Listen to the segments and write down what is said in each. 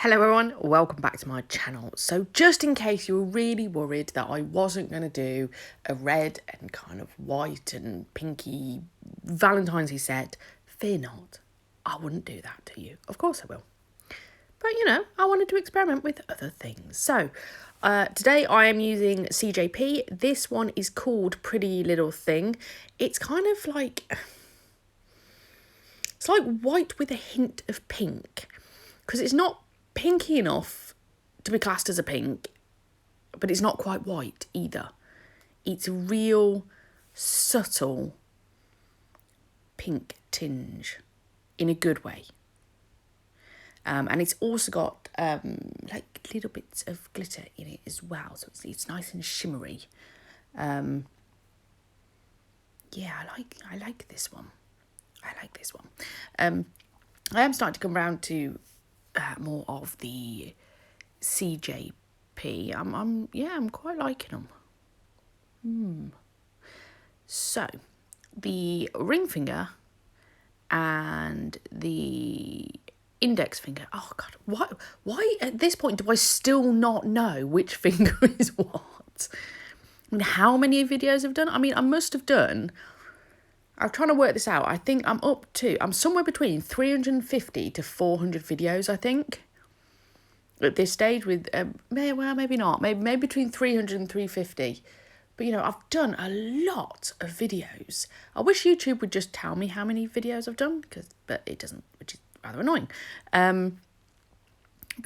Hello everyone, welcome back to my channel. So just in case you were really worried that I wasn't going to do a red and kind of white and pinky Valentine's set, fear not, I wouldn't do that to you. Of course I will. But you know, I wanted to experiment with other things. So today I am using Cjp. This one is called Pretty Little Thing. It's kind of like, it's like white with a hint of pink. Because it's not pinky enough to be classed as a pink, but it's not quite white either. It's a real subtle pink tinge in a good way. And it's also got like little bits of glitter in it as well, so it's nice and shimmery. Yeah, I like this one. I like this one. I am starting to come around to more of the Cjp. I'm quite liking them. So the ring finger and the index finger. Oh God, why at this point do I still not know which finger is what? I mean, how many videos I've done? I mean, I must have done. I'm trying to work this out. I think I'm somewhere between 350 to 400 videos, I think, at this stage with, maybe not, maybe between 300 and 350. But, you know, I've done a lot of videos. I wish YouTube would just tell me how many videos I've done, but it doesn't, which is rather annoying. But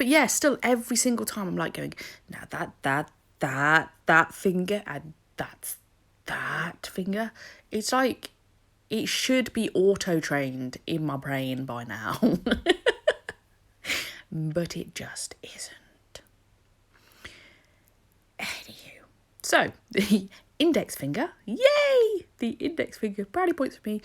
yeah, still every single time I'm like going, now that finger and that's that finger. It's like, it should be auto-trained in my brain by now. But it just isn't. Anywho. So, the index finger, yay! The index finger, brownie points for me,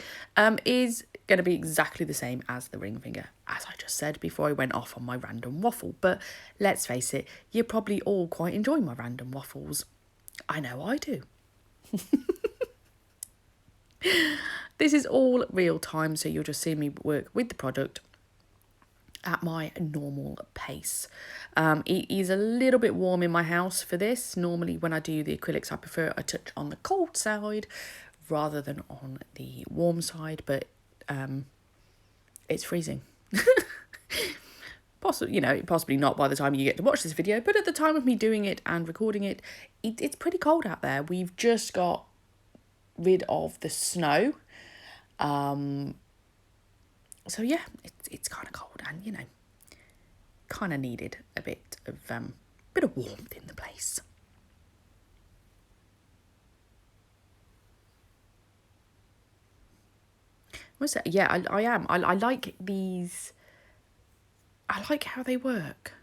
is going to be exactly the same as the ring finger, as I just said before I went off on my random waffle. But let's face it, you probably all quite enjoy my random waffles. I know I do. This is all real time, so you'll just see me work with the product at my normal pace. It is a little bit warm in my house for this. Normally when I do the acrylics, I prefer a touch on the cold side rather than on the warm side, but it's freezing. Possibly not by the time you get to watch this video, but at the time of me doing it and recording it, it's pretty cold out there. We've just got rid of the snow. So yeah, it's kind of cold and, you know, kind of needed a bit of warmth in the place. What's that? Yeah, I am. I like these. I like how they work.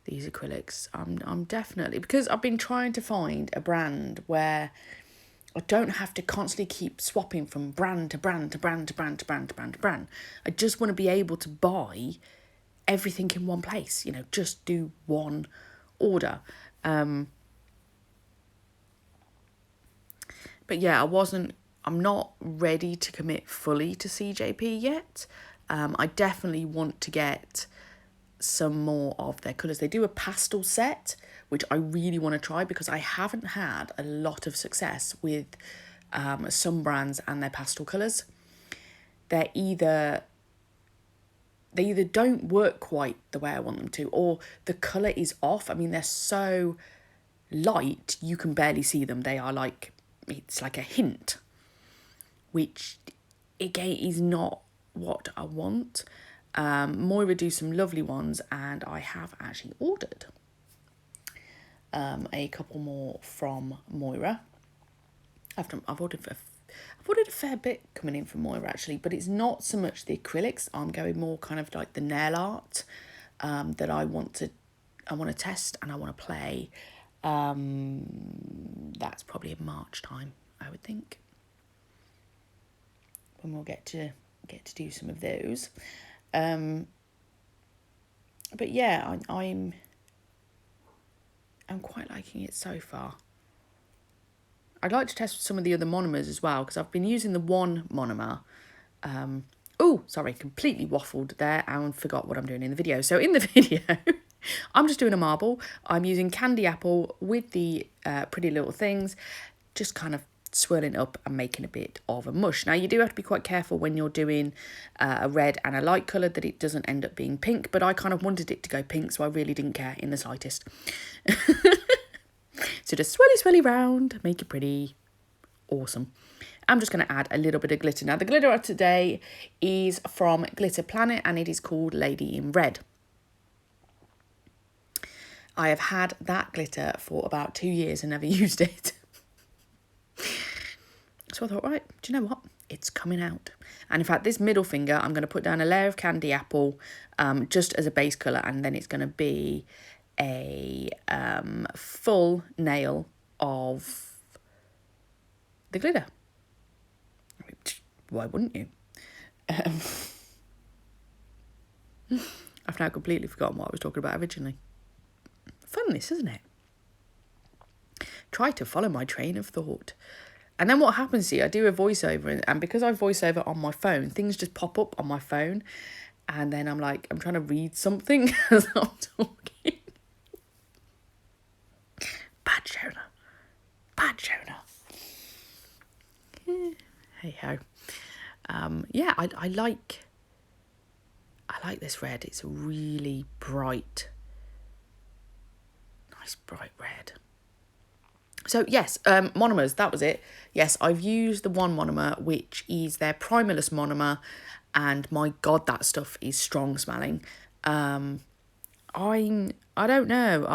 These acrylics. I'm definitely, because I've been trying to find a brand where I don't have to constantly keep swapping from brand to brand to brand to brand to brand to brand to brand. I just want to be able to buy everything in one place, you know, just do one order. But yeah, I'm not ready to commit fully to Cjp yet. I definitely want to get some more of their colours. They do a pastel set, which I really want to try because I haven't had a lot of success with some brands and their pastel colours. They either don't work quite the way I want them to, or the colour is off. I mean, they're so light, you can barely see them. They are like, it's like a hint, which again is not what I want. Moira do some lovely ones, and I have actually ordered a couple more from Moira. I've ordered a fair bit coming in from Moira actually, but it's not so much the acrylics. I'm going more kind of like the nail art that I want to test and I want to play. That's probably in March time, I would think, when we'll get to do some of those. But yeah, I'm quite liking it so far. I'd like to test some of the other monomers as well, because I've been using the one monomer Oh, sorry, completely waffled there and forgot what I'm doing in the video. So in the video, I'm just doing a marble. I'm using candy apple with the pretty little things, just kind of swirling up and making a bit of a mush. Now, you do have to be quite careful when you're doing a red and a light colour that it doesn't end up being pink, but I kind of wanted it to go pink, so I really didn't care in the slightest. So just swirly round, make it pretty. Awesome. I'm just going to add a little bit of glitter. Now, the glitter today is from Glitterplanet and it is called Lady in Red. I have had that glitter for about 2 years and never used it. So I thought, right, do you know what? It's coming out. And in fact, this middle finger, I'm going to put down a layer of candy apple just as a base colour, and then it's going to be a full nail of the glitter. Why wouldn't you? I've now completely forgotten what I was talking about originally. Fun this, isn't it? Try to follow my train of thought. And then what happens, see, I do a voiceover, and because I voice over on my phone, things just pop up on my phone, and then I'm like, I'm trying to read something as I'm talking. Bad Jonah. Bad Jonah. Hey ho. Yeah, I like this red. It's a really bright, nice bright red. So yes, monomers, that was it. Yes, I've used the one monomer, which is their primerless monomer, and my God, that stuff is strong smelling. I don't know.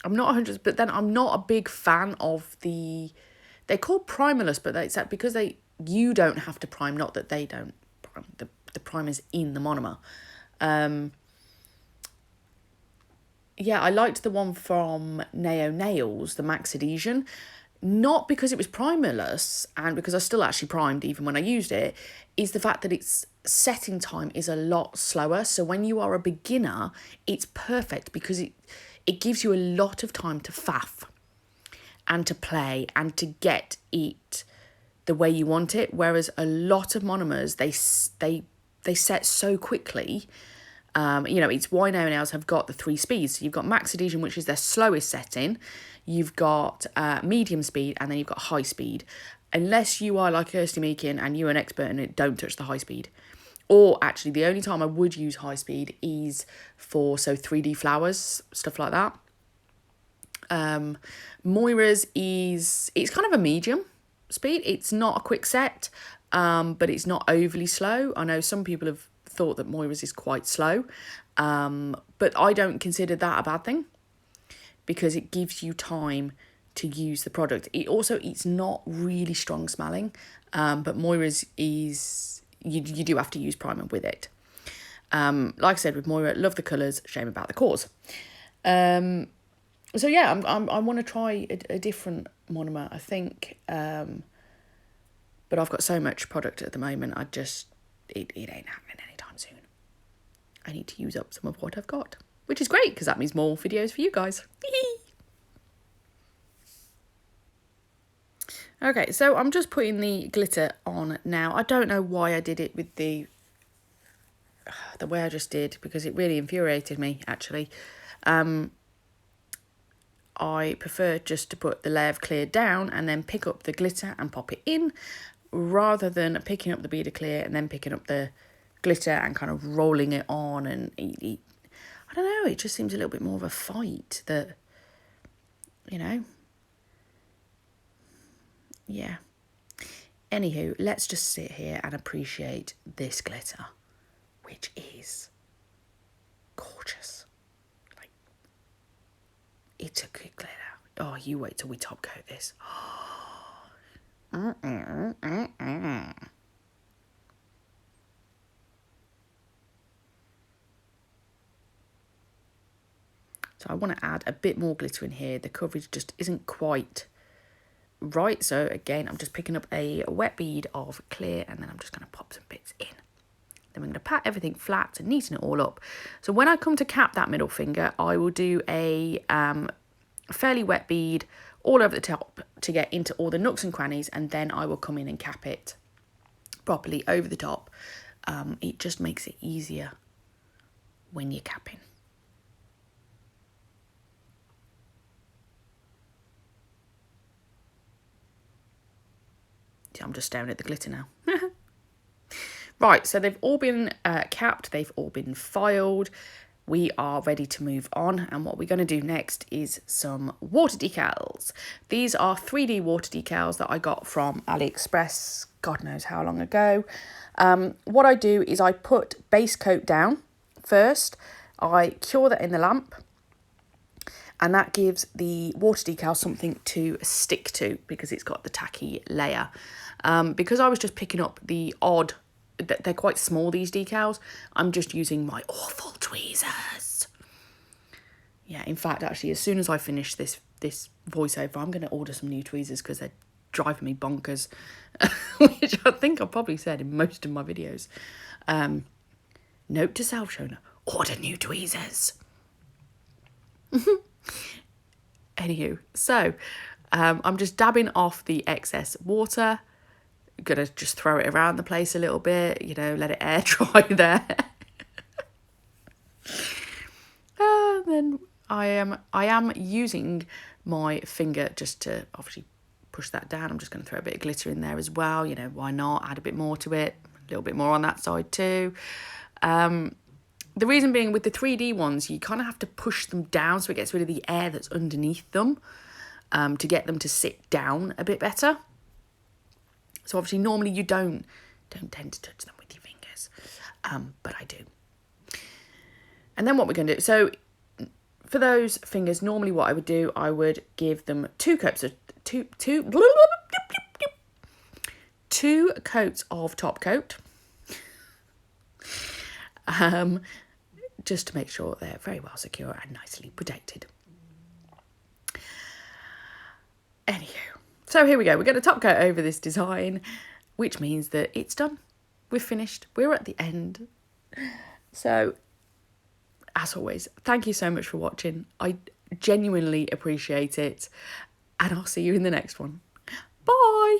I'm not 100, but then I'm not a big fan of they're called primerless, but it's because you don't have to prime, not that they don't prime, the primer's in the monomer. Yeah, I liked the one from Neo Nails, the Max Adhesion, not because it was primerless and because I still actually primed even when I used it, is the fact that its setting time is a lot slower. So when you are a beginner, it's perfect because it gives you a lot of time to faff and to play and to get it the way you want it. Whereas a lot of monomers, they set so quickly. It's why Neo Nails have got the 3 speeds. So you've got Max Adhesion, which is their slowest setting. You've got medium speed, and then you've got high speed. Unless you are like Kirsty Meakin and you're an expert in it, don't touch the high speed. Or actually, the only time I would use high speed is for 3D flowers, stuff like that. Moira's it's kind of a medium speed. It's not a quick set, but it's not overly slow. I know some people have thought that Moira's is quite slow, but I don't consider that a bad thing because it gives you time to use the product. It's not really strong smelling, but Moira's is you do have to use primer with it. Like I said, with Moira, love the colours, shame about the cores. So yeah, I want to try a different monomer, I think, but I've got so much product at the moment, it ain't happening anytime soon. I need to use up some of what I've got, which is great because that means more videos for you guys. Okay, so I'm just putting the glitter on now. I don't know why I did it with the way I just did, because it really infuriated me, actually. I prefer just to put the layer of clear down and then pick up the glitter and pop it in, rather than picking up the bead of clear and then picking up the glitter and kind of rolling it on. And I don't know, it just seems a little bit more of a fight that, yeah. Anywho, let's just sit here and appreciate this glitter, which is gorgeous. Like, it's a good glitter. Oh, you wait till we top coat this. So I want to add a bit more glitter in here. The coverage just isn't quite right. So again, I'm just picking up a wet bead of clear and then I'm just going to pop some bits in. Then we're going to pat everything flat and neaten it all up. So when I come to cap that middle finger, I will do a fairly wet bead all over the top to get into all the nooks and crannies, and then I will come in and cap it properly over the top. It just makes it easier when you're capping. I'm just staring at the glitter now. Right, so they've all been capped, they've all been filed. We are ready to move on, and what we're going to do next is some water decals. These are 3D water decals that I got from AliExpress, God knows how long ago. What I do is I put base coat down first, I cure that in the lamp, and that gives the water decal something to stick to because it's got the tacky layer. Because I was just picking up the odd, they're quite small, these decals, I'm just using my awful tweezers. Yeah, in fact, actually, as soon as I finish this voiceover, I'm going to order some new tweezers because they're driving me bonkers, which I think I've probably said in most of my videos. Note to self, Shona, order new tweezers. Anywho, so I'm just dabbing off the excess water. Gonna just throw it around the place a little bit, you know, let it air dry there. And then I am using my finger just to obviously push that down. I'm just going to throw a bit of glitter in there as well, you know, why not? Add a bit more to it, a little bit more on that side too. The reason being, with the 3D ones, you kind of have to push them down so it gets rid of the air that's underneath them, to get them to sit down a bit better. So obviously normally you don't tend to touch them with your fingers, but I do. And then what we're going to do, so for those fingers, normally what I would do, I would give them two coats of top coat, just to make sure they're very well secure and nicely protected. Anywho, so here we go. We're going to top coat over this design, which means that it's done. We're finished. We're at the end. So, as always, thank you so much for watching. I genuinely appreciate it. And I'll see you in the next one. Bye.